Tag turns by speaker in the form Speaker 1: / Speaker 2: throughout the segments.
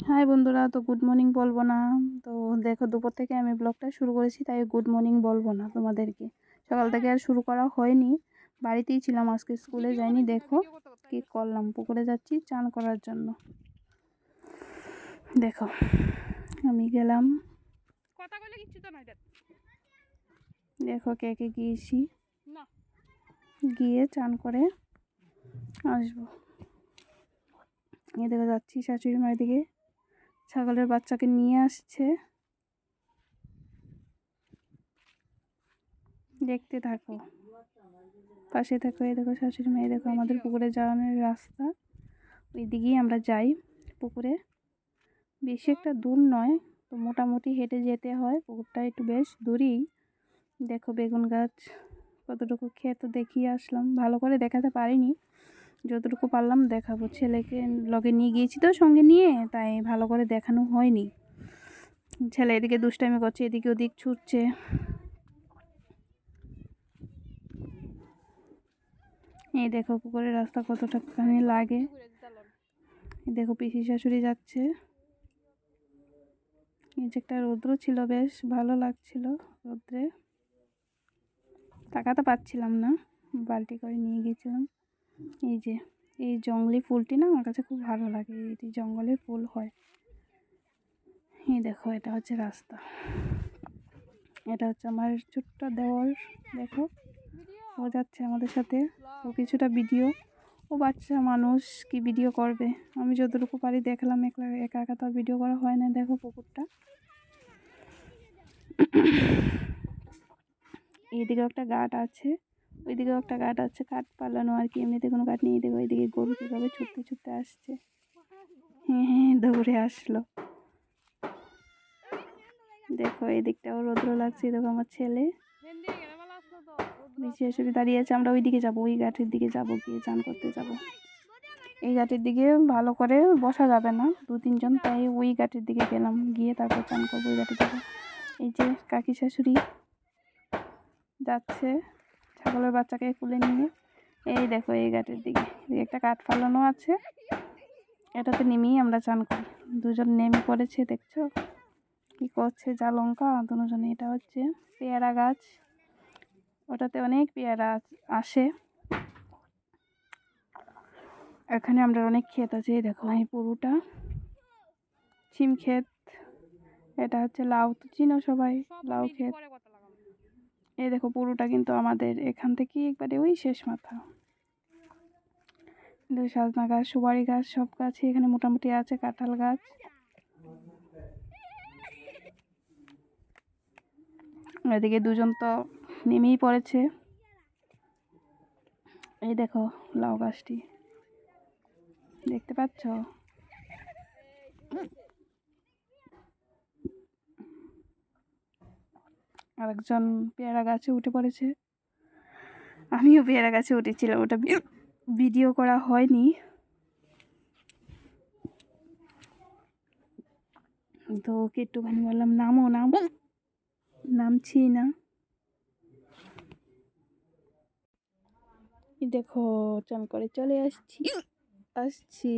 Speaker 1: High বন্ধুরা, তো good morning বলবো না। তো দেখো, দুপুর থেকে আমি ব্লগটা শুরু করেছি, তাই গুড মর্নিং বলবো না তোমাদেরকে। সকাল থেকে আর শুরু করা হয়নি, বাড়িতেই ছিলাম, আজকে স্কুলে যাইনি। দেখো কি করলাম, পুকুরে যাচ্ছি চান করার জন্য। দেখো আমি গেলাম, দেখো কে কে গিয়েছি, গিয়ে চান করে আসবো। এই দেখো যাচ্ছি শাশুড়ি মায়ের দিকে, ছাগলের বাচ্চাকে নিয়ে আসছে, দেখতে থাকো, পাশে থাকো। এই দেখো শাশুড়ি মাই, দেখো আমাদের পুকুরে যাওয়ানোর রাস্তা, ওই দিকেই আমরা যাই পুকুরে। বেশি একটা দূর নয়, তো মোটামুটি হেঁটে যেতে হয়, পুকুরটা একটু বেশ দূরেই। দেখো বেগুন গাছ কতটুকু ক্ষেত দেখিয়ে আসলাম, ভালো করে দেখাতে পারিনি, যতটুকু পারলাম দেখাবো। ছেলেকে লগে নিয়ে গিয়েছি তো সঙ্গে নিয়ে, তাই ভালো করে দেখানো হয়নি। ছেলে এদিকে দুষ্টামি করছে, এদিকে ওদিক ছুটছে। এই দেখো পুকুরের রাস্তা কতটাখানি লাগে। দেখো পিসি শাশুড়ি যাচ্ছে। এই যে একটা রৌদ্র ছিল, বেশ ভালো লাগছিল রৌদ্রে, তাকাতে পাচ্ছিলাম না, বালতি করে নিয়ে গিয়েছিলাম। এই যে এই জঙ্গলি ফুলটি না আমার কাছে খুব ভালো লাগে, এটি জঙ্গলের ফুল হয়। এই দেখো এটা হচ্ছে রাস্তা, এটা হচ্ছে আমার ছোট্ট দেওর। দেখো ও যাচ্ছে আমাদের সাথে, ও কিছুটা ভিডিও, ও বাচ্চা মানুষ কি ভিডিও করবে, আমি যতটুকু পারি দেখলাম, একা একা তো ভিডিও করা হয় না। দেখো পুকুরটা, এইদিকেও একটা গাছ আছে, ওইদিকেও একটা গাছ আছে, কাঠ পালানো আর কি, এমনিতে কোনো কাঠ নিয়ে। দেখো ওইদিকে গরু কীভাবে ছুটতে ছুটতে আসছে, হ্যাঁ হ্যাঁ দৌড়ে আসলো। দেখো এই দিকটাও রৌদ্র লাগছে। দেখো আমার ছেলে বিশেষ দাঁড়িয়ে আছে, আমরা ওইদিকে যাবো, ওই ঘাটের দিকে যাবো, গিয়ে চান করতে যাব। এই ঘাটের দিকে ভালো করে বসা যাবে না, 2-3 জন, তাই ওই ঘাটের দিকে গেলাম, গিয়ে তারপর চান করবো, ওই ঘাটে যাবো। এই যে কাকি শাশুড়ি যাচ্ছে ছাগলের বাচ্চাকে কুলে নিয়ে। এই দেখো এই ঘাটের দিকে একটা কাঠ ফালানো আছে, এটাতে নেমেই আমরা চান করি। দুজন নেমে পড়েছে, দেখছো কি করছে, যা লঙ্কা দুজনে। এটা হচ্ছে পেয়ারা গাছ, ওটাতে অনেক পেয়ারা আসে। এখানে আমরা অনেক ক্ষেত আছে, এই দেখো এই পুরোটা সিম ক্ষেত। এটা হচ্ছে লাউ, তো চিনো সবাই, লাউ ক্ষেত। এই দেখো পুরোটা কিন্তু আমাদের, এখান থেকে একবারে ওই শেষ মাথা। সজনা গাছ, সুপারি গাছ, সব গাছই এখানে মোটামুটি আছে, কাঁঠাল গাছ। এদিকে দুজন তো নেমেই পড়েছে। এই দেখো লাউ গাছটি, দেখতে পাচ্ছ? আরেকজন পেয়ারা গাছে উঠে পড়েছে, আমিও পেয়ারা গাছে উঠেছিলাম, ওটা ভিডিও করা হয়নি। তো ওকে একটুখানি বললাম নামো নামো, নামছি না। দেখো চান করে চলে আসছি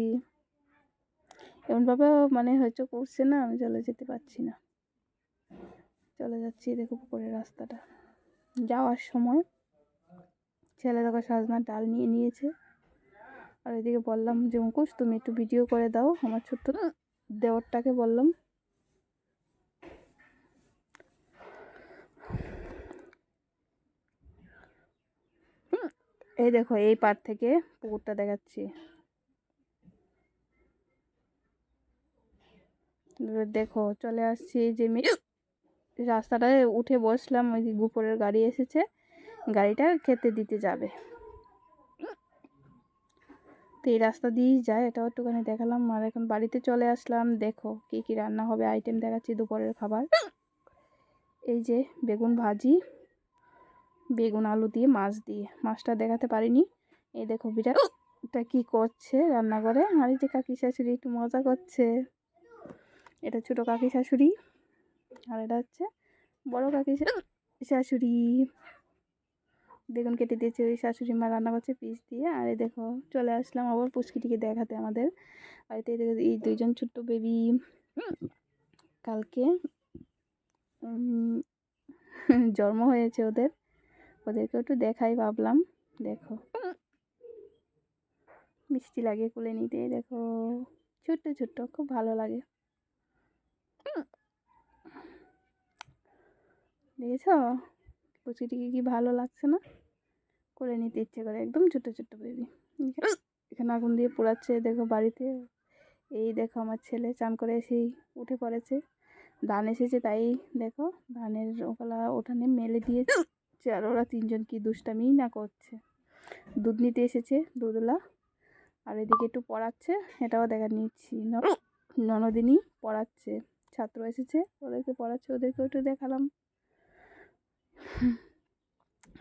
Speaker 1: এমনভাবে মানে হয়তো করছে না, আমি চলে যেতে পারছি না, চলে যাচ্ছি। দেখো পুকুরের রাস্তাটা যাওয়ার সময় ছেলে দেখো সজনার ডাল নিয়ে নিয়েছে, আর এদিকে বললাম যে মুকুশ তুমি একটু ভিডিও করে দাও, আমার ছোট্ট দেওরটাকে বললাম। এই দেখো এই পার থেকে পুকুরটা দেখাচ্ছি, দেখো চলে আসছি। যে রাস্তাটায় উঠে বসলাম, ওই যে গুপরের গাড়ি এসেছে, গাড়িটা খেতে দিতে যাবে, তো এই রাস্তা দিয়েই যায়, এটাও একটুখানি দেখালাম। আর এখন বাড়িতে চলে আসলাম, দেখো কি কি রান্না হবে, আইটেম দেখাচ্ছি দুপুরের খাবার। এই যে বেগুন ভাজি, বেগুন আলু দিয়ে, মাছ দিয়ে, মাছটা দেখাতে পারিনি। এই দেখো বিরাটটা কি করছে রান্না করে। আর এই যে কাকি শাশুড়ি একটু মজা করছে, এটা ছোটো কাকি শাশুড়ি, আর এটা হচ্ছে বড় কাকি শাশুড়ি। বেগুন কেটে দিয়েছে, ওই শাশুড়ি মা রান্না করছে পিস দিয়ে। আর এই দেখো চলে আসলাম আবার পুচকিটিকে দেখাতে আমাদের বাড়িতে। এই দুইজন ছোট্ট বেবি কালকে জন্ম হয়েছে ওদের, ওদেরকে একটু দেখাই ভাবলাম। দেখো মিষ্টি লাগে কোলে নিতে, দেখো ছোট্ট ছোট্ট, খুব ভালো লাগে। দেখেছ পুচকিটিকে কি ভালো লাগছে না? কোলে নিতে ইচ্ছে করে, একদম ছোট ছোট্ট বেবি। এখানে আগুন দিয়ে পোড়াচ্ছে দেখো বাড়িতে। এই দেখো আমার ছেলে চান করে এসেই উঠে পড়েছে, ধান এসেছে তাই দেখো ধানের ওগুলা ওঠানে মেলে দিয়েছে। আর ওরা তিনজন কি দুষ্টামি না করছে। দুধ নিতে এসেছে দুধওয়ালা, আর এদিকে একটু পড়াচ্ছে, এটাও দেখা নিচ্ছি। ননদিনী পড়াচ্ছে, ছাত্র এসেছে ওদেরকে পড়াচ্ছে, ওদেরকে একটু দেখালাম।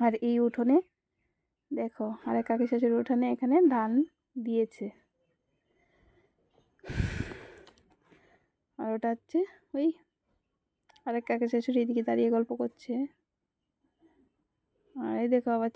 Speaker 1: আর এই উঠোনে দেখো আরেক কাকি শাশুড়ির উঠোনে এখানে ধান দিয়েছে। আর ওটা হচ্ছে ওই আরেক কাকি শাশুড়ি এদিকে দাঁড়িয়ে গল্প করছে। আর এই দেখো আবার